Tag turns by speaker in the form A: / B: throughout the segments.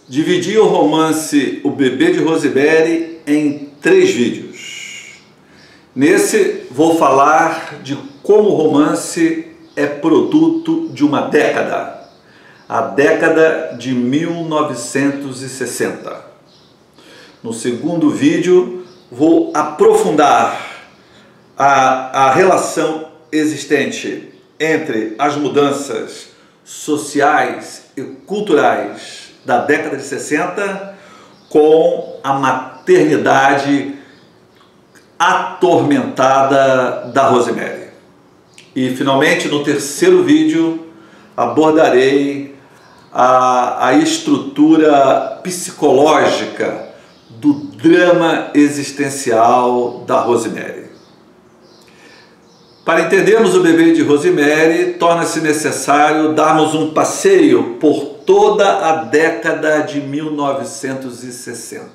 A: Dividi o romance O Bebê de Rosemary em 3 vídeos. Nesse vou falar de como o romance é produto de uma década, a década de 1960. No segundo vídeo vou aprofundar a relação existente entre as mudanças sociais e culturais da década de 60 com a maternidade atormentada da Rosemary. E finalmente, no terceiro vídeo, abordarei a estrutura psicológica do drama existencial da Rosemary. Para entendermos o Bebê de Rosemary, torna-se necessário darmos um passeio por toda a década de 1960.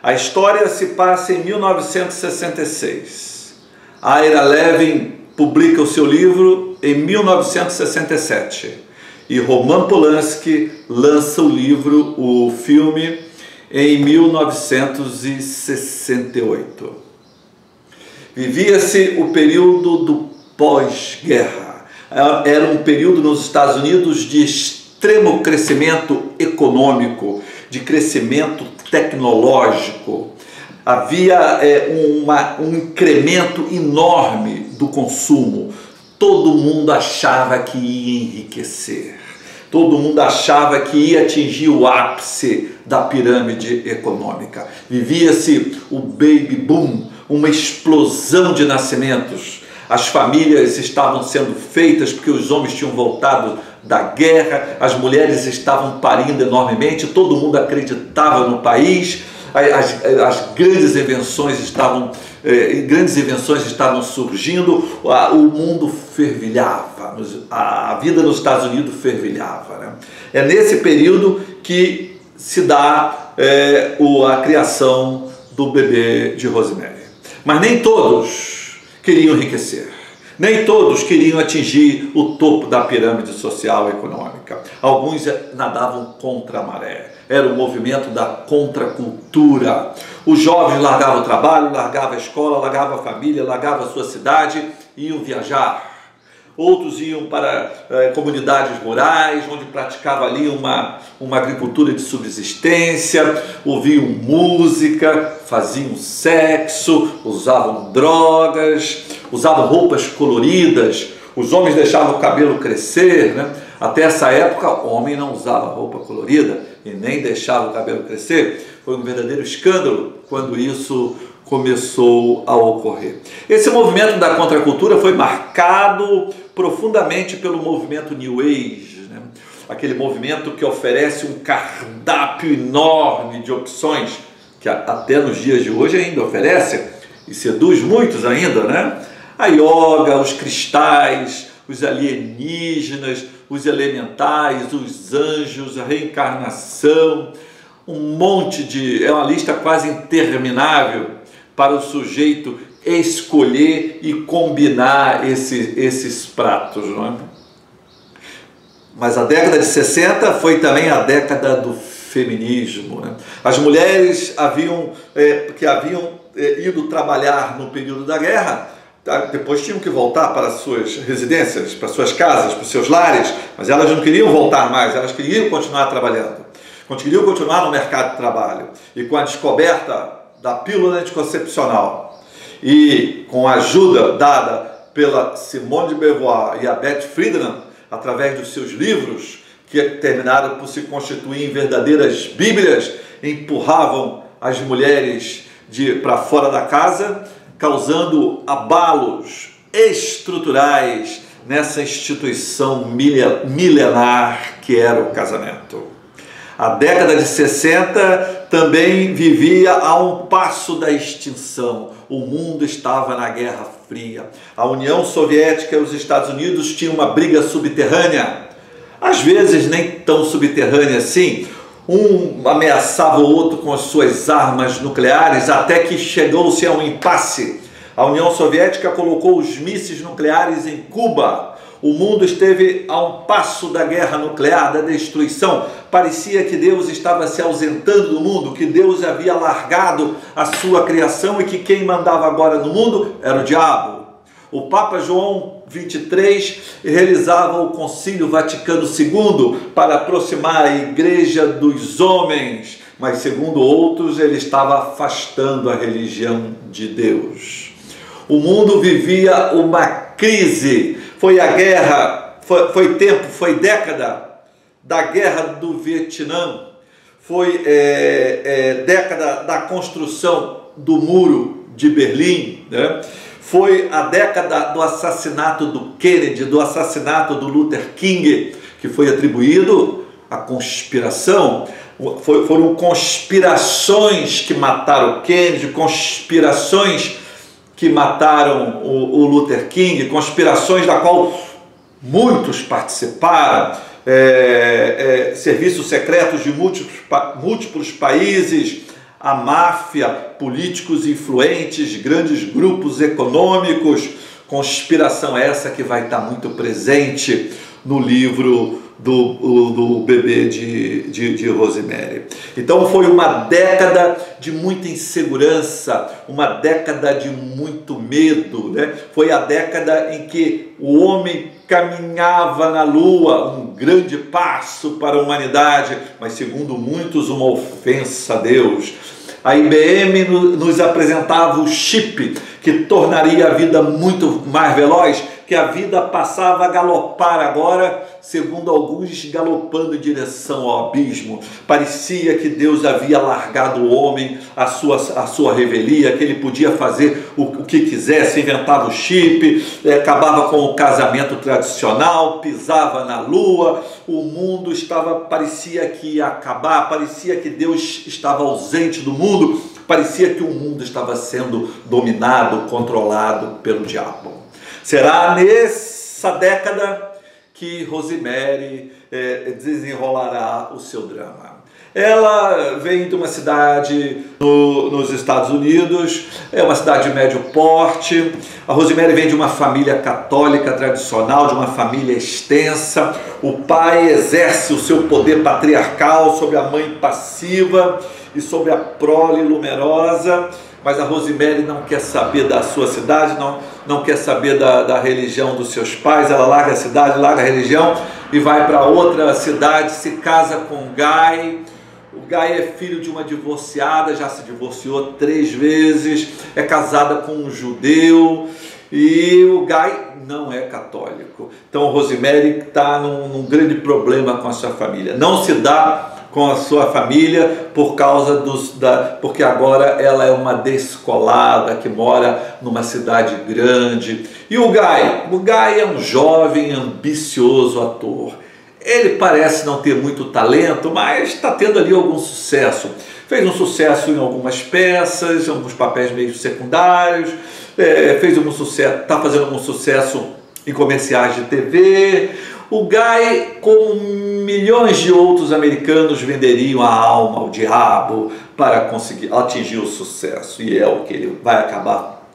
A: A história se passa em 1966. Ira Levin publica o seu livro em 1967 e Roman Polanski lança o filme em 1968. Vivia-se o período do pós-guerra. Era um período nos Estados Unidos de extremo crescimento econômico, de crescimento tecnológico. Havia um incremento enorme do consumo. Todo mundo achava que ia enriquecer. Todo mundo achava que ia atingir o ápice da pirâmide econômica. Vivia-se o baby boom, uma explosão de nascimentos. As famílias estavam sendo feitas porque os homens tinham voltado da guerra, as mulheres estavam parindo enormemente, todo mundo acreditava no país, as grandes invenções estavam surgindo, o mundo fervilhava, a vida nos Estados Unidos fervilhava, né? É nesse período que se dá a criação do Bebê de Rosemary. Mas nem todos queriam enriquecer. Nem todos queriam atingir o topo da pirâmide social e econômica. Alguns nadavam contra a maré. Era o movimento da contracultura. Os jovens largavam o trabalho, largavam a escola, largavam a família, largavam a sua cidade e iam viajar. Outros iam para comunidades rurais, onde praticava ali uma agricultura de subsistência, ouviam música, faziam sexo, usavam drogas, usavam roupas coloridas, os homens deixavam o cabelo crescer, né? Até essa época, o homem não usava roupa colorida e nem deixava o cabelo crescer. Foi um verdadeiro escândalo quando isso começou a ocorrer. Esse movimento da contracultura foi marcado profundamente pelo movimento New Age, né? Aquele movimento que oferece um cardápio enorme de opções, que até nos dias de hoje ainda oferece e seduz muitos ainda, né? A yoga, os cristais, os alienígenas, os elementais, os anjos, a reencarnação, um monte de... é uma lista quase interminável para o sujeito escolher e combinar esses pratos, não é? Mas a década de 60 foi também a década do feminismo, né? As mulheres que haviam ido trabalhar no período da guerra, depois tinham que voltar para suas residências, para suas casas, para os seus lares, mas elas não queriam voltar mais, elas queriam continuar trabalhando, queriam continuar no mercado de trabalho. E com a descoberta da pílula anticoncepcional e com a ajuda dada pela Simone de Beauvoir e a Beth Friedan, através dos seus livros, que terminaram por se constituir em verdadeiras bíblias, empurravam as mulheres para fora da casa, causando abalos estruturais nessa instituição milenar que era o casamento. A década de 60 também vivia a um passo da extinção. O mundo estava na Guerra Fria. A União Soviética e os Estados Unidos tinham uma briga subterrânea. Às vezes nem tão subterrânea assim. Um ameaçava o outro com as suas armas nucleares, até que chegou-se a um impasse. A União Soviética colocou os mísseis nucleares em Cuba. O mundo esteve a um passo da guerra nuclear, da destruição. Parecia que Deus estava se ausentando do mundo, que Deus havia largado a sua criação e que quem mandava agora no mundo era o diabo. O Papa João XXIII realizava o Concílio Vaticano II para aproximar a igreja dos homens, mas segundo outros ele estava afastando a religião de Deus. O mundo vivia uma crise, foi a guerra, foi década da guerra do Vietnã, foi década da construção do muro de Berlim, né? Foi a década do assassinato do Kennedy, do assassinato do Luther King, que foi atribuído à conspiração. Foram conspirações que mataram o Kennedy, conspirações que mataram o Luther King, conspirações da qual muitos participaram, serviços secretos de múltiplos países, a máfia, políticos influentes, grandes grupos econômicos, conspiração essa que vai estar muito presente no livro do bebê de Rosemary. Então foi uma década de muita insegurança, uma década de muito medo, né? Foi a década em que o homem caminhava na lua, um grande passo para a humanidade, mas segundo muitos uma ofensa a Deus. A IBM nos apresentava o chip que tornaria a vida muito mais veloz, que a vida passava a galopar agora, segundo alguns, galopando em direção ao abismo. Parecia que Deus havia largado o homem à sua revelia, que ele podia fazer o que quisesse, inventava o chip, acabava com o casamento tradicional, pisava na lua, o mundo parecia que ia acabar, parecia que Deus estava ausente do mundo, parecia que o mundo estava sendo dominado, controlado pelo diabo. Será nessa década que Rosemary desenrolará o seu drama. Ela vem de uma cidade nos Estados Unidos, é uma cidade de médio porte. A Rosemary vem de uma família católica tradicional, de uma família extensa. O pai exerce o seu poder patriarcal sobre a mãe passiva e sobre a prole numerosa. Mas a Rosemary não quer saber da sua cidade, não quer saber da religião dos seus pais. Ela larga a cidade, larga a religião e vai para outra cidade, se casa com o Guy. O Guy é filho de uma divorciada, já se divorciou 3 vezes, é casada com um judeu e o Guy não é católico. Então a Rosemary está num grande problema com a sua família. Não se dá com a sua família porque agora ela é uma descolada que mora numa cidade grande. E o Guy é um jovem ambicioso ator. Ele parece não ter muito talento, mas está tendo ali algum sucesso. Fez um sucesso em algumas peças, em alguns papéis meio secundários, está fazendo algum sucesso em comerciais de TV. O Guy, como milhões de outros americanos, venderiam a alma ao diabo para conseguir atingir o sucesso. E é o que ele vai acabar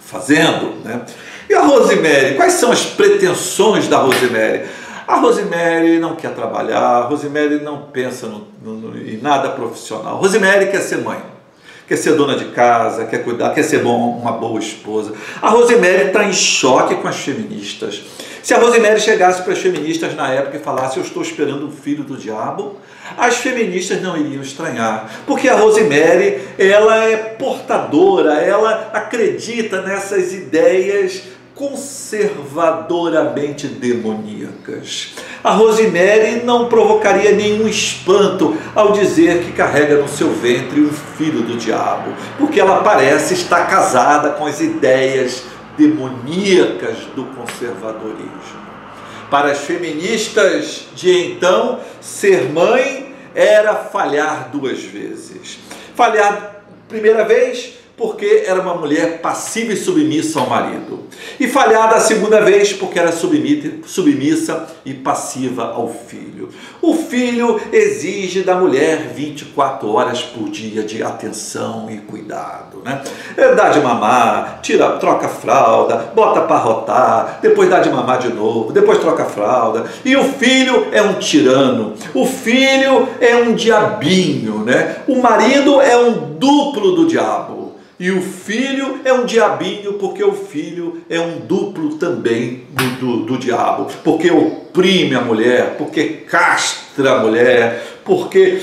A: fazendo, né? E a Rosemary? Quais são as pretensões da Rosemary? A Rosemary não quer trabalhar, a Rosemary não pensa em nada profissional. A Rosemary quer ser mãe, quer ser dona de casa, quer cuidar, quer ser uma boa esposa. A Rosemary está em choque com as feministas. Se a Rosemary chegasse para as feministas na época e falasse: eu estou esperando um filho do diabo, as feministas não iriam estranhar, porque a Rosemary, ela é portadora, ela acredita nessas ideias conservadoramente demoníacas. A Rosemary não provocaria nenhum espanto ao dizer que carrega no seu ventre um filho do diabo, porque ela parece estar casada com as ideias demoníacas do conservadorismo. Para as feministas de então, ser mãe era falhar 2 vezes. Falhar primeira vez porque era uma mulher passiva e submissa ao marido. E falhada a segunda vez, porque era submissa e passiva ao filho. O filho exige da mulher 24 horas por dia de atenção e cuidado, né? Dá de mamar, troca a fralda, bota para rotar, depois dá de mamar de novo, depois troca a fralda. E o filho é um tirano, o filho é um diabinho, né? O marido é um duplo do diabo. E o filho é um diabinho, porque o filho é um duplo também do diabo, porque oprime a mulher, porque castra a mulher, porque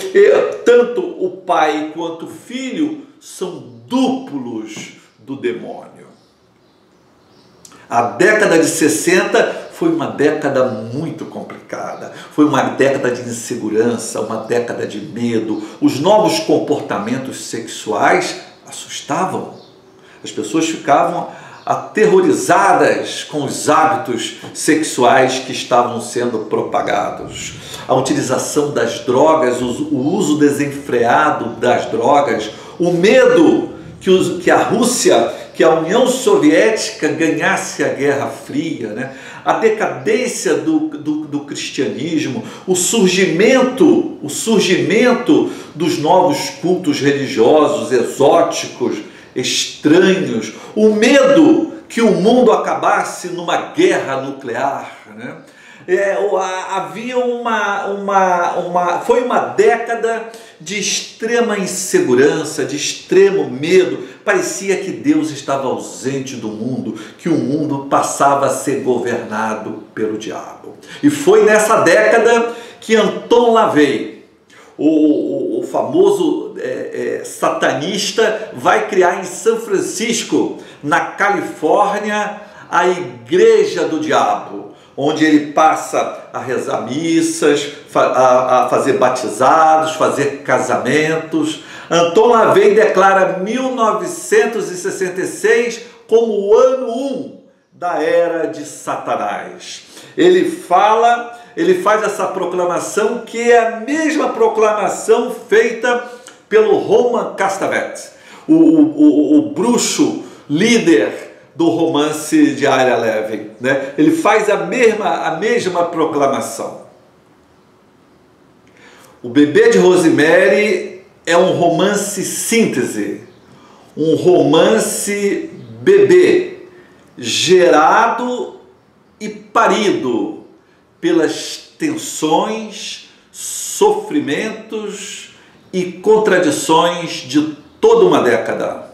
A: tanto o pai quanto o filho são duplos do demônio. A década de 60 foi uma década muito complicada, foi uma década de insegurança, uma década de medo. Os novos comportamentos sexuais assustavam. As pessoas ficavam aterrorizadas com os hábitos sexuais que estavam sendo propagados. A utilização das drogas, o uso desenfreado das drogas, o medo que a Rússia, que a União Soviética ganhasse a Guerra Fria, né? A decadência do cristianismo, o surgimento dos novos cultos religiosos, exóticos, estranhos, o medo que o mundo acabasse numa guerra nuclear, né? Foi uma década de extrema insegurança, de extremo medo. Parecia que Deus estava ausente do mundo, que o mundo passava a ser governado pelo diabo. E foi nessa década que Anton LaVey, o famoso satanista, vai criar em São Francisco, na Califórnia, a Igreja do Diabo, onde ele passa a rezar missas, a fazer batizados, fazer casamentos. Anton LaVey declara 1966 como o ano 1 da era de Satanás. Ele faz essa proclamação, que é a mesma proclamação feita pelo Roman Castevet, o bruxo líder do romance de Ira Levin, né? Ele faz a mesma proclamação. O Bebê de Rosemary é um romance síntese, um romance bebê, gerado e parido pelas tensões, sofrimentos e contradições de toda uma década.